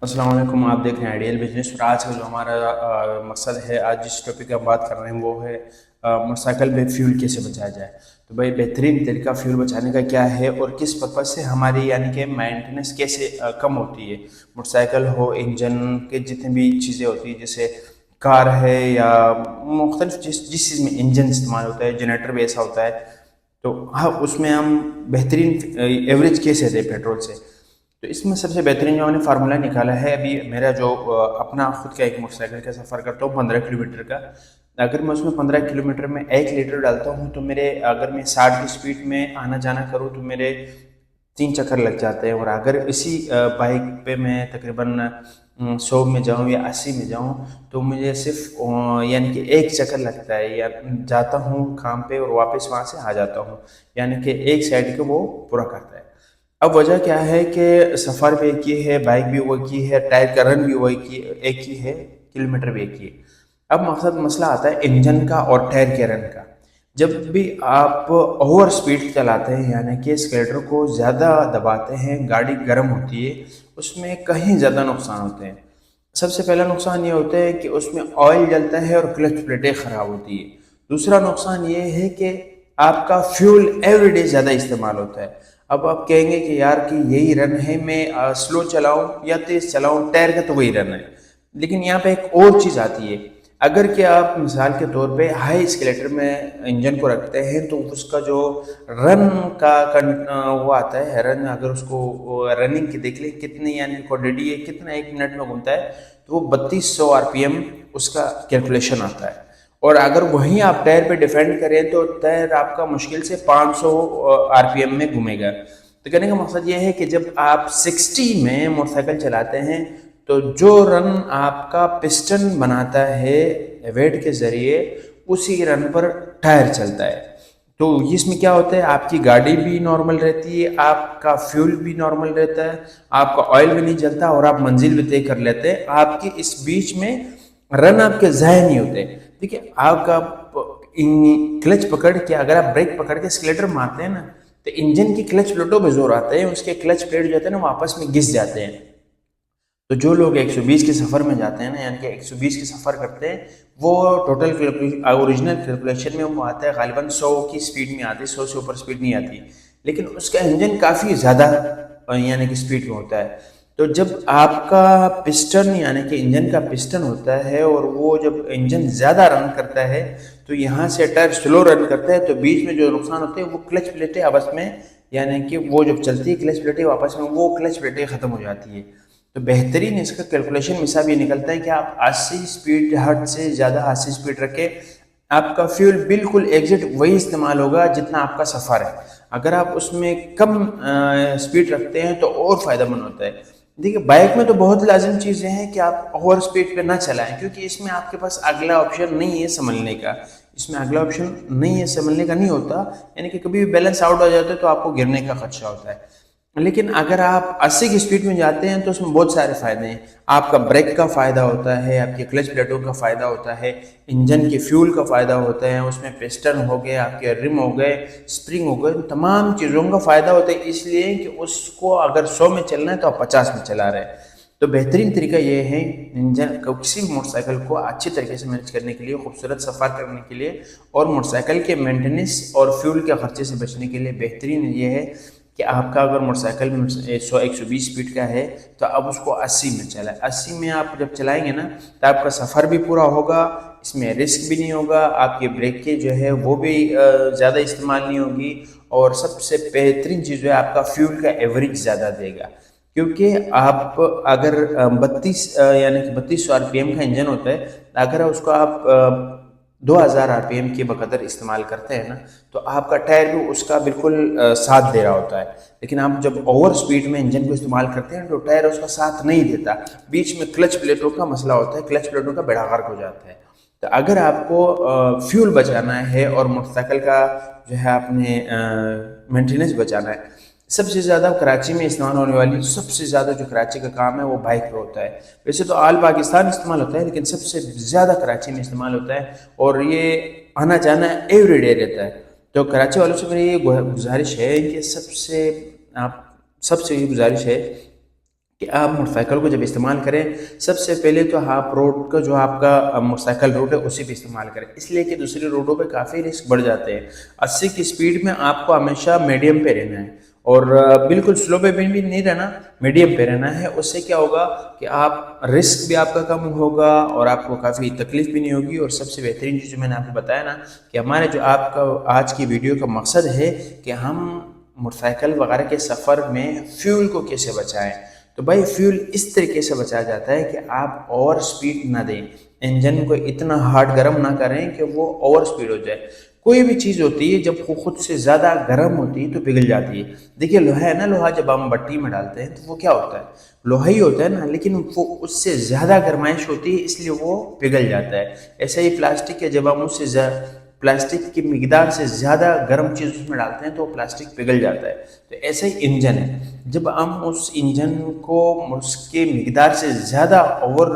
अस्सलाम वालेकुम। आप देख रहे हैं आइडियल बिजनेस। और आज का जो हमारा मकसद है, आज जिस टॉपिक की हम बात कर रहे हैं वो है मोटरसाइकिल में फ्यूल कैसे बचाया जाए। तो भाई बेहतरीन तरीका फ्यूल बचाने का क्या है और किस पर्पज़ से हमारी यानी कि मेंटेनेंस कैसे कम होती है। मोटरसाइकिल हो, इंजन के जितनी भी चीज़ें होती हैं, जैसे कार है या मुख्तलिफ जिस जिस चीज़ में इंजन इस्तेमाल होता है, जनरेटर भी ऐसा होता है। तो हाँ, उसमें हम बेहतरीन एवरेज कैसे दें पेट्रोल से। तो इसमें सबसे बेहतरीन जो मैंने फार्मूला निकाला है, अभी मेरा जो अपना खुद का एक मोटरसाइकिल का सफ़र करता हूँ 15 किलोमीटर का। अगर मैं उसमें 15 किलोमीटर में 1 लीटर डालता हूँ तो मेरे, अगर मैं 60 की स्पीड में आना जाना करूँ तो मेरे 3 चक्कर लग जाते हैं। और अगर इसी बाइक पे मैं तकरीबन 100 में जाऊँ या 80 में जाऊँ तो मुझे सिर्फ यानी कि 1 चक्कर लगता है, या जाता हूँ काम पे और वापस वहाँ से आ जाता हूँ। यानी कि एक साइड को वो पूरा करता है। अब वजह क्या है कि सफ़र भी एक ही है, बाइक भी वो एक ही है, टायर का रन भी वो एक ही है, किलोमीटर भी एक ही है। अब मकसद मसला आता है इंजन का और टायर के रन का। जब भी आप ओवर स्पीड चलाते हैं, यानी कि स्केलेटर को ज़्यादा दबाते हैं, गाड़ी गर्म होती है, उसमें कहीं ज़्यादा नुकसान होते हैं। सबसे पहला नुकसान ये होता है कि उसमें ऑयल जलता है और क्लच प्लेटें ख़राब होती है। दूसरा नुकसान ये है कि आपका फ्यूल एवरीडे ज़्यादा इस्तेमाल होता है। अब आप कहेंगे कि यार कि यही रन है, मैं स्लो चलाऊं या तेज़ चलाऊं, टायर का तो वही रन है। लेकिन यहाँ पे एक और चीज़ आती है। अगर कि आप मिसाल के तौर पे हाई स्केलेटर में इंजन को रखते हैं तो उसका जो रन का वो आता है रन, अगर उसको रनिंग की देख लें कितनी यानी क्वांटिटी है, कितना 1 मिनट में घूमता है, तो वो 3200 आरपीएम उसका कैलकुलेशन आता है। और अगर वहीं आप टायर पे डिफेंड करें तो टायर आपका मुश्किल से 500 आरपीएम में घूमेगा। तो कहने का मकसद ये है कि जब आप 60 में मोटरसाइकिल चलाते हैं तो जो रन आपका पिस्टन बनाता है वेट के ज़रिए, उसी रन पर टायर चलता है। तो इसमें क्या होता है, आपकी गाड़ी भी नॉर्मल रहती है, आपका फ्यूल भी नॉर्मल रहता है, आपका ऑयल भी नहीं जलता और आप मंजिल भी तय कर लेते हैं। आपके इस बीच में रन आपके ज़ाया नहीं होते। देखिए, आपका क्लच पकड़ के, अगर आप ब्रेक पकड़ के स्केलेटर मारते हैं ना, तो इंजन की क्लच प्लेटों पे जोर आता है, उसके क्लच प्लेट जो होते हैं ना वो आपस में घिस जाते हैं। तो जो लोग 120 के सफ़र में जाते हैं ना, यानी कि 120 के सफ़र करते हैं, वो टोटल ओरिजिनल कैलकुलेशन में वो आता है गालिबन 100 की स्पीड में आती है, 100 से ऊपर स्पीड नहीं आती। लेकिन उसका इंजन काफ़ी ज़्यादा यानी कि स्पीड में होता है। तो जब आपका पिस्टन यानी कि इंजन का पिस्टन होता है और वो जब इंजन ज़्यादा रन करता है तो यहाँ से टायर स्लो रन करता है, तो बीच में जो नुकसान होते हैं वो क्लच प्लेटें आपस में, यानी कि वो जब चलती है क्लच प्लेटें वापस में, वो क्लच प्लेटें ख़त्म हो जाती है। तो बेहतरीन इसका कैलकुलेशन हिसाब ये निकलता है कि आप 80 स्पीड हद से ज़्यादा 80 स्पीड रखें, आपका फ्यूल बिल्कुल एग्जैक्ट वही इस्तेमाल होगा जितना आपका सफ़र है। अगर आप उसमें कम स्पीड रखते हैं तो और फ़ायदेमंद होता है। देखिए, बाइक में तो बहुत लाजिम चीज़ें हैं कि आप ओवर स्पीड पे ना चलाएं, क्योंकि इसमें आपके पास अगला ऑप्शन नहीं है संभलने का। इसमें अगला ऑप्शन नहीं है, संभलने का नहीं होता, यानी कि कभी भी बैलेंस आउट हो जाता है तो आपको गिरने का खदशा होता है। लेकिन अगर आप 80 की स्पीड में जाते हैं तो उसमें बहुत सारे फ़ायदे हैं। आपका ब्रेक का फ़ायदा होता है, आपके क्लच प्लेटों का फ़ायदा होता है, इंजन के फ्यूल का फ़ायदा होता है, उसमें पिस्टन हो गए, आपके रिम हो गए, स्प्रिंग हो गए, तमाम चीज़ों का फ़ायदा होता है। इसलिए कि उसको अगर 100 में चलना है तो आप 50 में चला रहे हैं। तो बेहतरीन तरीका ये है इंजन को, किसी भी मोटरसाइकिल को अच्छी तरीके से मैनेज करने के लिए, खूबसूरत सफ़र करने के लिए और मोटरसाइकिल के मेंटेनेंस और फ्यूल के खर्चे से बचने के लिए बेहतरीन ये है कि आपका अगर मोटरसाइकिल में 100-120 स्पीड का है तो अब उसको 80 में चलाएं। 80 में आप जब चलाएंगे ना तो आपका सफ़र भी पूरा होगा, इसमें रिस्क भी नहीं होगा, आपके ब्रेक के जो है वो भी ज़्यादा इस्तेमाल नहीं होगी, और सबसे बेहतरीन चीज़ है आपका फ्यूल का एवरेज ज़्यादा देगा। क्योंकि आप अगर 32 यानी कि 3200 आरपीएम का इंजन होता है, अगर उसको आप 2000 आरपीएम के बकदर इस्तेमाल करते हैं ना, तो आपका टायर भी उसका बिल्कुल साथ दे रहा होता है। लेकिन आप जब ओवर स्पीड में इंजन को इस्तेमाल करते हैं तो टायर उसका साथ नहीं देता, बीच में क्लच प्लेटों का मसला होता है, क्लच प्लेटों का बेड़ा गर्क हो जाता है। तो अगर आपको फ्यूल बचाना है और मोटरसाइकिल का जो है आपने मेंटेनेंस बचाना है, सबसे ज़्यादा कराची में इस्तेमाल होने वाली, सबसे ज़्यादा जो कराची का काम है वो बाइक पे होता है। वैसे तो आल पाकिस्तान इस्तेमाल होता है, लेकिन सबसे ज़्यादा कराची में इस्तेमाल होता है और ये आना जाना एवरीडे रहता है। तो कराची वालों से मेरी ये गुजारिश है कि सबसे ये गुजारिश है کہ آپ موٹر سائیکل کو جب استعمال کریں سب سے پہلے تو آپ روڈ کا جو آپ کا موٹر سائیکل روٹ ہے اسی پہ استعمال کریں، اس لیے کہ دوسری روڈوں پہ کافی رسک بڑھ جاتے ہیں۔ 80 کی سپیڈ میں آپ کو ہمیشہ میڈیم پہ رہنا ہے، اور بالکل سلو پہ بھی نہیں رہنا، میڈیم پہ رہنا ہے۔ اس سے کیا ہوگا کہ آپ رسک بھی آپ کا کم ہوگا اور آپ کو کافی تکلیف بھی نہیں ہوگی۔ اور سب سے بہترین چیز جو میں نے آپ کو بتایا نا کہ ہمارے جو آپ کا آج کی ویڈیو کا مقصد ہے کہ ہم موٹر سائیکل وغیرہ کے سفر میں فیول کو کیسے بچائیں۔ تو بھائی فیول اس طریقے سے بچایا جاتا ہے کہ آپ اوور سپیڈ نہ دیں، انجن کو اتنا ہارڈ گرم نہ کریں کہ وہ اوور سپیڈ ہو جائے۔ کوئی بھی چیز ہوتی ہے جب وہ خود سے زیادہ گرم ہوتی ہے تو پگھل جاتی ہے۔ دیکھیے لوہا ہے نا، لوہا جب ہم بٹی میں ڈالتے ہیں تو وہ کیا ہوتا ہے، لوہا ہی ہوتا ہے نا، لیکن وہ اس سے زیادہ گرمائش ہوتی ہے اس لیے وہ پگھل جاتا ہے۔ ایسے ہی پلاسٹک ہے، جب ہم اس سے پلاسٹک کی مقدار سے زیادہ گرم چیز اس میں ڈالتے ہیں تو وہ پلاسٹک پگھل جاتا ہے۔ تو ایسے ہی انجن ہے، جب ہم اس انجن کو اس کے مقدار سے زیادہ اوور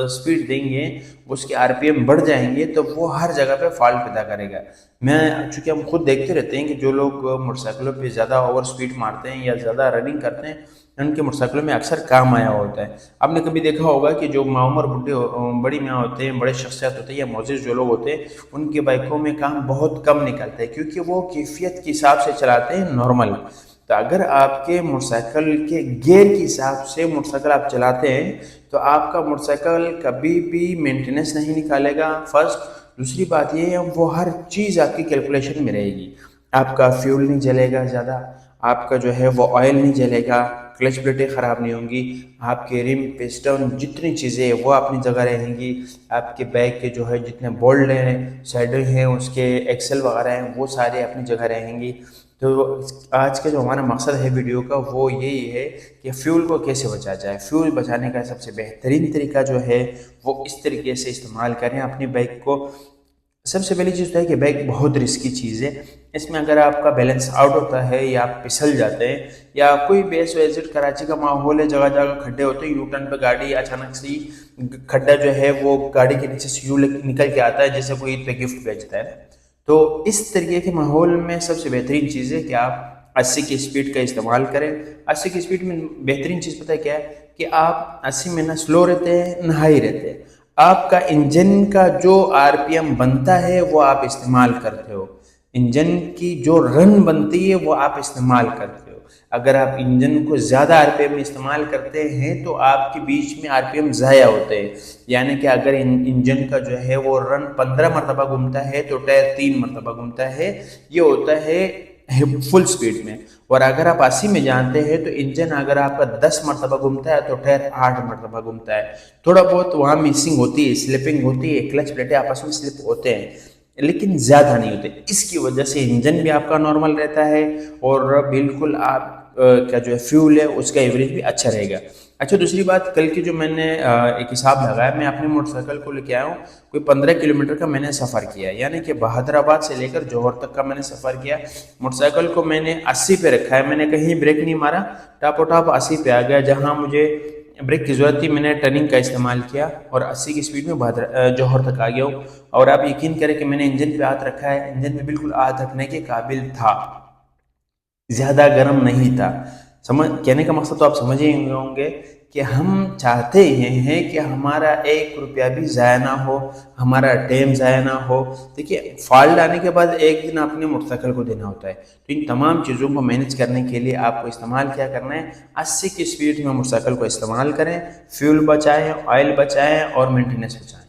سپیڈ دیں گے، اس کے آر پی ایم بڑھ جائیں گے تو وہ ہر جگہ پہ فالٹ پیدا کرے گا۔ چونکہ ہم خود دیکھتے رہتے ہیں کہ جو لوگ موٹر سائیکلوں پہ زیادہ اوور سپیڈ مارتے ہیں یا زیادہ رننگ کرتے ہیں ان کے موٹر سائیکلوں میں اکثر کام آیا ہوتا ہے۔ آپ نے کبھی دیکھا ہوگا کہ جو معمر بڑی میاں ہوتے ہیں، بڑے شخصیات ہوتے ہیں یا معزز جو لوگ ہوتے ہیں، ان کے بائکوں میں کام بہت کم نکلتا ہے کیونکہ وہ کیفیت کے حساب سے چلاتے ہیں نارمل۔ تو اگر آپ کے موٹر سائیکل کے گیئر کے حساب سے موٹر سائیکل آپ چلاتے ہیں تو آپ کا موٹر سائیکل کبھی بھی مینٹیننس نہیں نکالے گا، فرسٹ۔ دوسری بات یہ ہے وہ ہر چیز آپ کی کیلکولیشن میں رہے گی، آپ کا فیول نہیں جلے گا زیادہ، آپ کا جو ہے وہ آئل نہیں جلے گا، کلچ پلیٹیں خراب نہیں ہوں گی، آپ کے ریم پسٹن جتنی چیزیں ہیں وہ اپنی جگہ رہیں گی، آپ کے بیک کے جو ہے جتنے بولٹ ہیں سائڈیں ہیں اس کے ایکسل وغیرہ ہیں وہ سارے اپنی جگہ رہیں گی۔ تو آج کا جو ہمارا مقصد ہے ویڈیو کا وہ یہی ہے کہ فیول کو کیسے بچا جائے۔ فیول بچانے کا سب سے بہترین طریقہ جو ہے وہ اس طریقے سے استعمال کریں اپنی بائک کو۔ سب سے پہلی چیز تو ہے کہ بائک بہت رسکی چیز ہے، اس میں اگر آپ کا بیلنس آؤٹ ہوتا ہے یا آپ پھسل جاتے ہیں یا کوئی بیس ویزٹ کراچی کا ماحول ہے، جگہ جگہ کھڈے ہوتے ہیں، یو ٹرن پہ گاڑی اچانک سے کھڈا جو ہے وہ گاڑی کے نیچے سے یوں نکل کے آتا ہے جیسے کوئی عید پہ گفٹ بیچتا ہے۔ تو اس طریقے کے ماحول میں سب سے بہترین چیز ہے کہ آپ 80 کی سپیڈ کا استعمال کریں۔ 80 کی سپیڈ میں بہترین چیز پتہ ہے کیا ہے کہ آپ 80 میں نہ سلو رہتے ہیں نہ ہائی رہتے ہیں، آپ کا انجن کا جو آر پی ایم بنتا ہے وہ آپ استعمال کرتے ہو، انجن کی جو رن بنتی ہے وہ آپ استعمال کرتے ہو۔ اگر آپ انجن کو زیادہ آر پی ایم میں استعمال کرتے ہیں تو آپ کے بیچ میں آر پی ایم ضائع ہوتے ہیں، یعنی کہ اگر انجن کا جو ہے وہ رن 15 مرتبہ گھومتا ہے تو ٹائر 3 مرتبہ گھومتا ہے، یہ ہوتا ہے فل سپیڈ میں۔ اور اگر آپ 80 میں جانتے ہیں تو انجن اگر آپ کا 10 مرتبہ گھومتا ہے تو ٹائر 8 مرتبہ گھومتا ہے۔ تھوڑا بہت وہاں مسنگ ہوتی ہے، سلپنگ ہوتی ہے، کلچ پلیٹیں آپس میں سلپ ہوتے ہیں لیکن زیادہ نہیں ہوتے، اس کی وجہ سے انجن بھی آپ کا نارمل رہتا ہے اور بالکل آپ کا جو ہے فیول ہے اس کا ایوریج بھی اچھا رہے گا۔ اچھا دوسری بات، کل کی جو میں نے ایک حساب لگایا، میں اپنے موٹر سائیکل کو لے کے آیا ہوں، کوئی 15 کلومیٹر کا میں نے سفر کیا، یعنی کہ بہادر آباد سے لے کر جوہر تک کا میں نے سفر کیا۔ موٹر سائیکل کو میں نے 80 پہ رکھا ہے، میں نے کہیں بریک نہیں مارا، ٹاپ و ٹاپ 80 پہ آ گیا، جہاں مجھے بریک کی ضرورت تھی میں نے ٹرننگ کا استعمال کیا اور 80 کی سپیڈ میں جوہر تک آ گیا ہوں۔ اور آپ یقین کریں کہ میں نے انجن پہ ہاتھ رکھا ہے، انجن میں بالکل ہاتھ رکھنے کے قابل تھا، زیادہ گرم نہیں تھا۔ کہنے کا مقصد تو آپ سمجھ ہی ہوں گے کہ ہم چاہتے یہ ہیں کہ ہمارا 1 روپیہ بھی ضائع نہ ہو، ہمارا ٹائم ضائع نہ ہو۔ دیکھیے فالٹ آنے کے بعد ایک دن اپنے موٹر سائیکل کو دینا ہوتا ہے، تو ان تمام چیزوں کو مینیج کرنے کے لیے آپ کو استعمال کیا کرنا ہے، 80 کی سپیڈ میں موٹر سائیکل کو استعمال کریں، فیول بچائیں، آئل بچائیں اور مینٹیننس بچائیں۔